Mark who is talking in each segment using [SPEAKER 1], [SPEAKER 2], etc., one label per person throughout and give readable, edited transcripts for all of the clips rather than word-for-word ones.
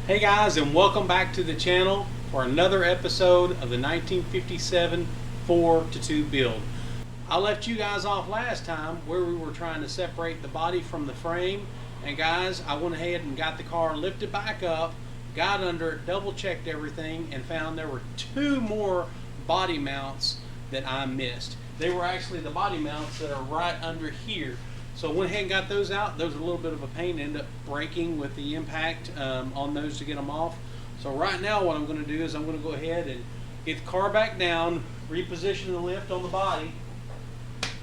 [SPEAKER 1] Hey guys, and welcome back to the channel for another episode of the 1957 4-2 build. I left you guys off last time where we were trying to separate the body from the frame, and guys, I went ahead and got the car lifted back up, got under it, double checked everything, and found there were two more body mounts that I missed. They were actually the body mounts that are right under here. So I went ahead and got those out. Those were a little bit of a pain, ended up breaking with the impact on those to get them off. So right now what I'm going to do is I'm going to go ahead and get the car back down, reposition the lift on the body,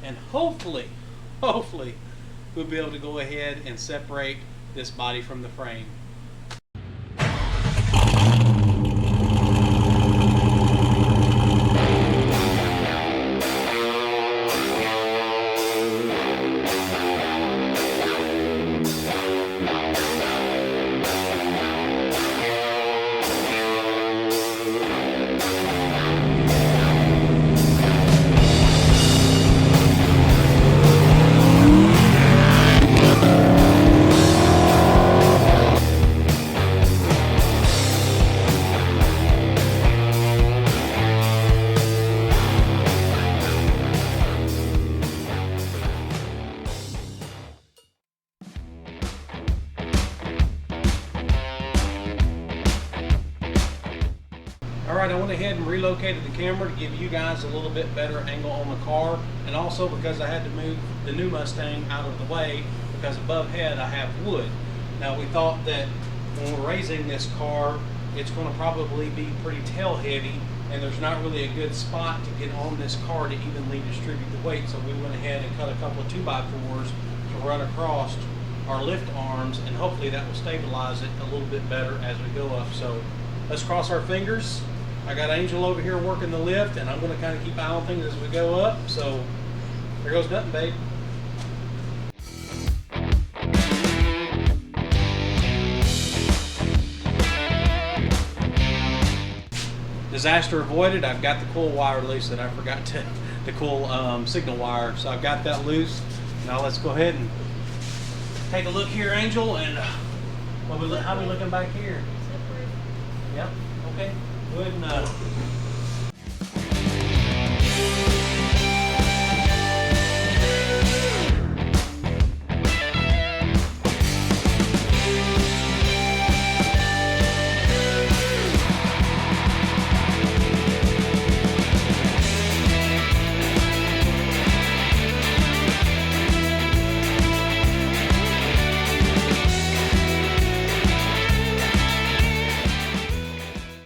[SPEAKER 1] and hopefully we'll be able to go ahead and separate this body from the frame. Alright, I went ahead and relocated the camera to give you guys a little bit better angle on the car, and also because I had to move the new Mustang out of the way because above head I have wood. Now we thought that when we're raising this car, it's going to probably be pretty tail heavy, and there's not really a good spot to get on this car to evenly distribute the weight, so we went ahead and cut a couple of 2x4s to run across our lift arms, and hopefully that will stabilize it a little bit better as we go up. So let's cross our fingers. I got Angel over here working the lift, and I'm going to kind of keep an eye on things as we go up. So there goes nothing, babe. Disaster avoided. I've got the coil wire loose that I forgot to, the coil signal wire. So I've got that loose. Now let's go ahead and take a look here, Angel, and how are we looking back here? Yep. Okay. Good enough.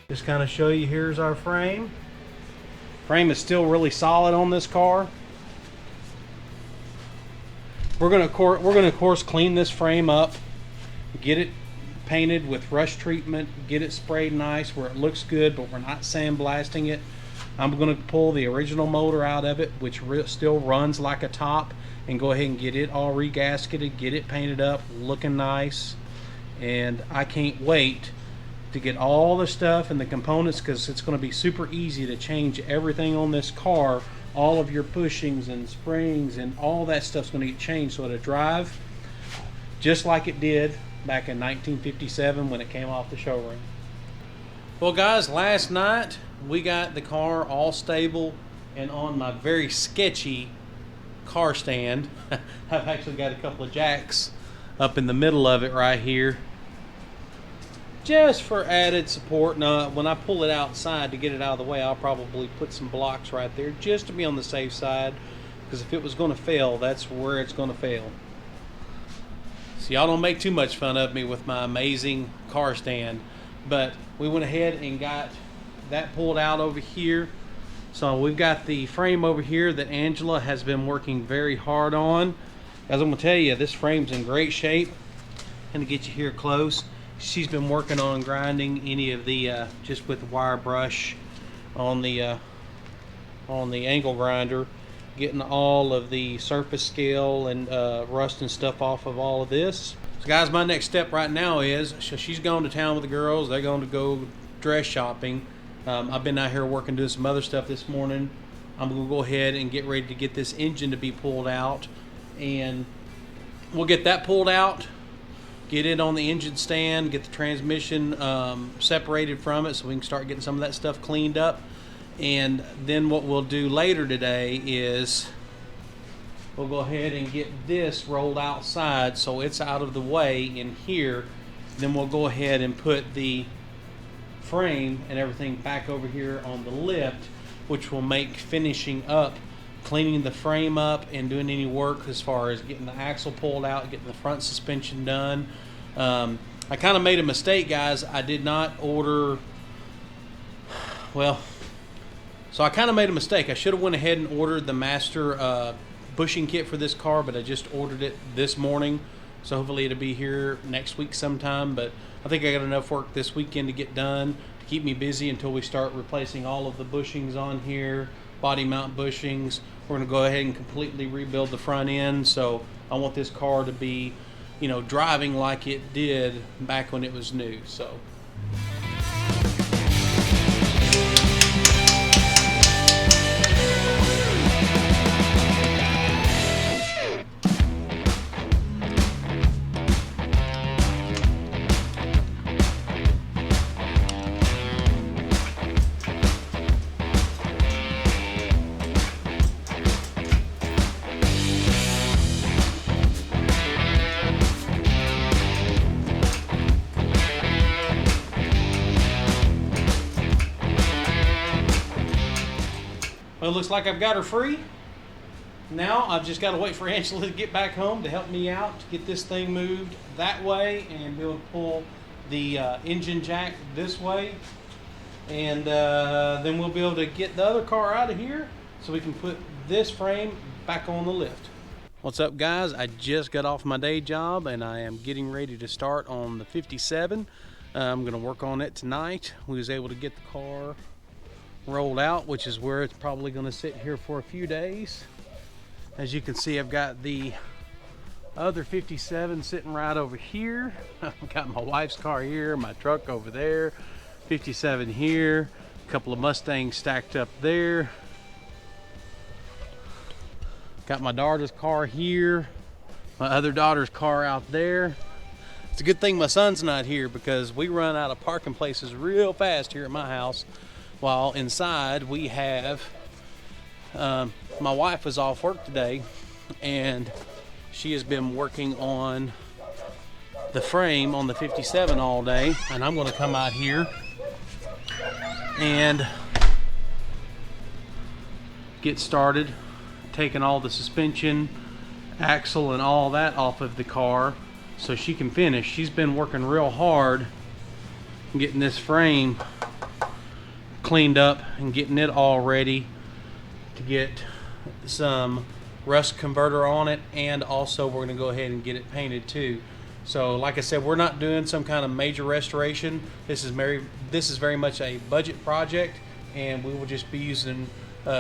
[SPEAKER 1] Just kind of show you, here's our frame. Frame is still really solid on this car. We're gonna of course clean this frame up, get it painted with rust treatment, get it sprayed nice where it looks good, but we're not sandblasting it. I'm gonna pull the original motor out of it, which still runs like a top, and go ahead and get it all regasketed, get it painted up, looking nice. And I can't wait to get all the stuff and the components, because it's going to be super easy to change everything on this car. All of your bushings and springs and all that stuff's going to get changed, so it'll drive just like it did back in 1957 when it came off the showroom. Well guys, last night we got the car all stable and on my very sketchy car stand. I've actually got a couple of jacks up in the middle of it right here, just for added support. Now when I pull it outside to get it out of the way, I'll probably put some blocks right there just to be on the safe side, because if it was going to fail, that's where it's going to fail. So y'all don't make too much fun of me with my amazing car stand. But we went ahead and got that pulled out over here. So we've got the frame over here that Angela has been working very hard on. As I'm going to tell you, this frame's in great shape. And to get you here close, she's been working on grinding any of the just with the wire brush on the angle grinder, getting all of the surface scale and rust and stuff off of all of this. So guys, my next step right now is, she's going to town with the girls. They're going to go dress shopping. I've been out here working, doing some other stuff this morning. I'm going to go ahead and get ready to get this engine to be pulled out, and we'll get that pulled out, get it on the engine stand, get the transmission separated from it so we can start getting some of that stuff cleaned up. And then what we'll do later today is we'll go ahead and get this rolled outside so it's out of the way in here. Then we'll go ahead and put the frame and everything back over here on the lift, which will make finishing up, cleaning the frame up and doing any work as far as getting the axle pulled out, getting the front suspension done. I kind of made a mistake, guys. I did not order, well, so I kind of made a mistake. I should have went ahead and ordered the master bushing kit for this car, but I just ordered it this morning. So hopefully it'll be here next week sometime. But I think I got enough work this weekend to get done to keep me busy until we start replacing all of the bushings on here, body mount bushings. We're going to go ahead and completely rebuild the front end. So I want this car to be, you know, driving like it did back when it was new. So. Well, it looks like I've got her free. Now I've just got to wait for Angela to get back home to help me out to get this thing moved that way and be able to pull the engine jack this way. And then we'll be able to get the other car out of here so we can put this frame back on the lift. What's up, guys? I just got off my day job and I am getting ready to start on the 57. I'm going to work on it tonight. We was able to get the car rolled out, which is where it's probably going to sit here for a few days. As you can see, I've got the other 57 sitting right over here. I've got my wife's car here, my truck over there, 57 here, a couple of Mustangs stacked up there. Got my daughter's car here, my other daughter's car out there. It's a good thing my son's not here because we run out of parking places real fast here at my house. While inside we have, my wife was off work today and she has been working on the frame on the 57 all day, and I'm going to come out here and get started taking all the suspension, axle and all that off of the car so she can finish. She's been working real hard getting this frame cleaned up and getting it all ready to get some rust converter on it, and also we're going to go ahead and get it painted too. So like I said, we're not doing some kind of major restoration. This is very much a budget project, and we will just be using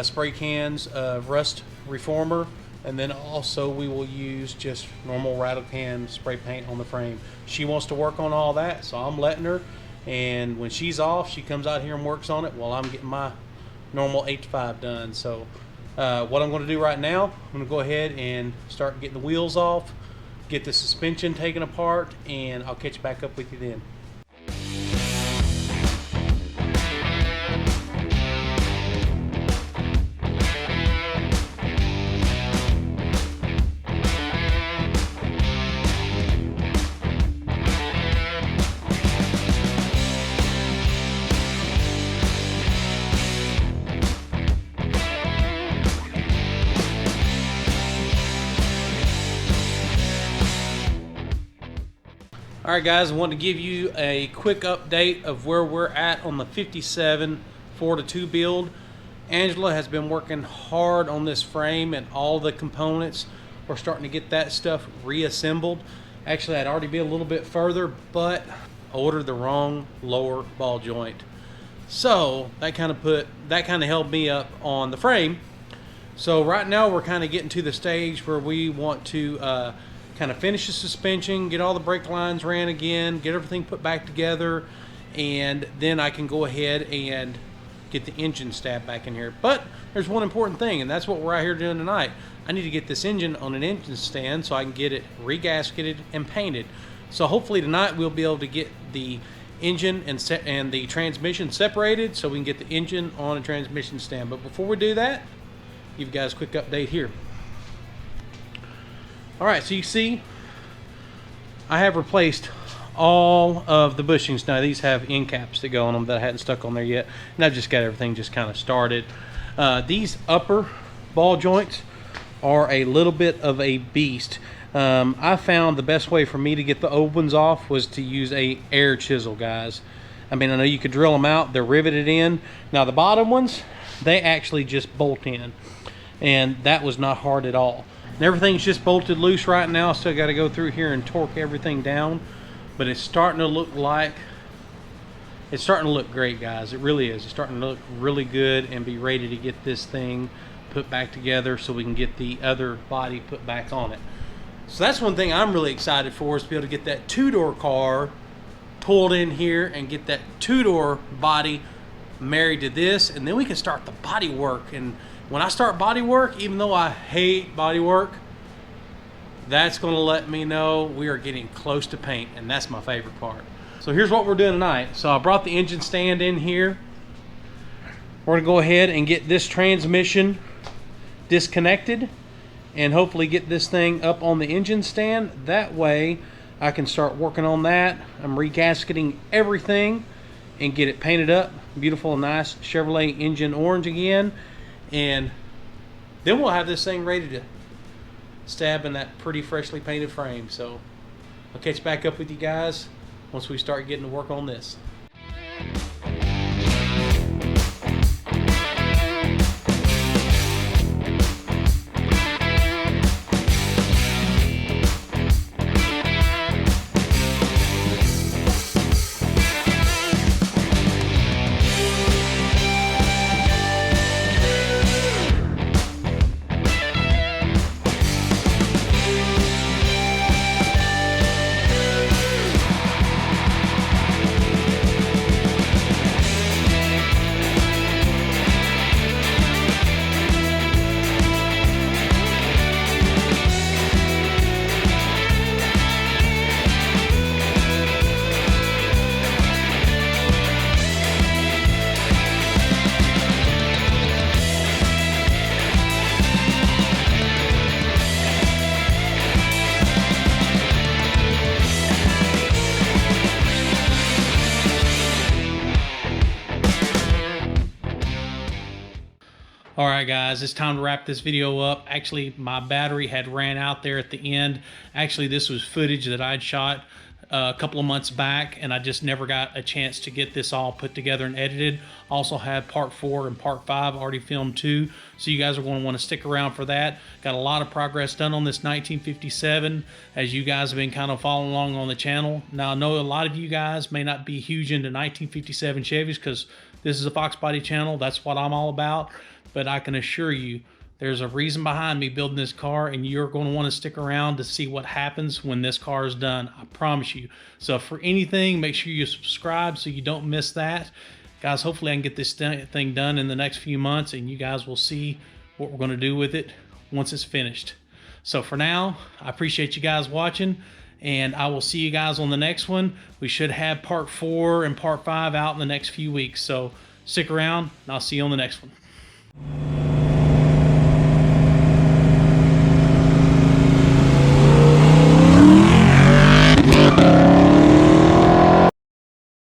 [SPEAKER 1] spray cans of rust reformer, and then also we will use just normal rattle can spray paint on the frame. She wants to work on all that, so I'm letting her. And when she's off, she comes out here and works on it while I'm getting my normal 8 to 5 done. So what I'm going to do right now, I'm going to go ahead and start getting the wheels off, get the suspension taken apart, and I'll catch back up with you then. Alright guys, I want to give you a quick update of where we're at on the 57 4-2 build. Angela has been working hard on this frame and all the components. We're starting to get that stuff reassembled. Actually, I'd already been a little bit further, but I ordered the wrong lower ball joint. So that kind of held me up on the frame. So right now we're kind of getting to the stage where we want to kind of finish the suspension, get all the brake lines ran again, get everything put back together, and then I can go ahead and get the engine stab back in here. But there's one important thing, and that's what we're out here doing tonight. I need to get this engine on an engine stand so I can get it re-gasketed and painted. So hopefully tonight we'll be able to get the engine and the transmission separated so we can get the engine on a transmission stand. But before we do that, give you guys a quick update here. All right, so you see I have replaced all of the bushings. Now these have end caps that go on them that I hadn't stuck on there yet, and I've just got everything just kind of started. These upper ball joints are a little bit of a beast. I found the best way for me to get the old ones off was to use a air chisel, guys. I mean, I know you could drill them out, they're riveted in. Now the bottom ones, they actually just bolt in, and that was not hard at all. And everything's just bolted loose right now. Still got to go through here and torque everything down, but it's starting to look great, guys. It really is. It's starting to look really good and be ready to get this thing put back together so we can get the other body put back on it. So that's one thing I'm really excited for, is to be able to get that two-door car pulled in here and get that two-door body married to this, and then we can start the body work. And when I start body work, even though I hate body work, that's going to let me know we are getting close to paint, and that's my favorite part. So here's what we're doing tonight. So I brought the engine stand in here. We're going to go ahead and get this transmission disconnected and hopefully get this thing up on the engine stand. That way I can start working on that. I'm regasketing everything and get it painted up beautiful, nice Chevrolet engine orange again, and then we'll have this thing ready to stab in that pretty freshly painted frame. So I'll catch back up with you guys once we start getting to work on this. Alright guys, it's time to wrap this video up. Actually, my battery had ran out there at the end. Actually, this was footage that I'd shot a couple of months back, and I just never got a chance to get this all put together and edited. Also had part 4 and part 5 already filmed too, so you guys are going to want to stick around for that. Got a lot of progress done on this 1957, as you guys have been kind of following along on the channel. Now I know a lot of you guys may not be huge into 1957 Chevys, because this is a Fox Body channel. That's what I'm all about. But I can assure you, there's a reason behind me building this car, and you're going to want to stick around to see what happens when this car is done. I promise you. So for anything, make sure you subscribe so you don't miss that. Guys, hopefully I can get this thing done in the next few months, and you guys will see what we're going to do with it once it's finished. So for now, I appreciate you guys watching, and I will see you guys on the next one. We should have part 4 and part 5 out in the next few weeks. So stick around, and I'll see you on the next one.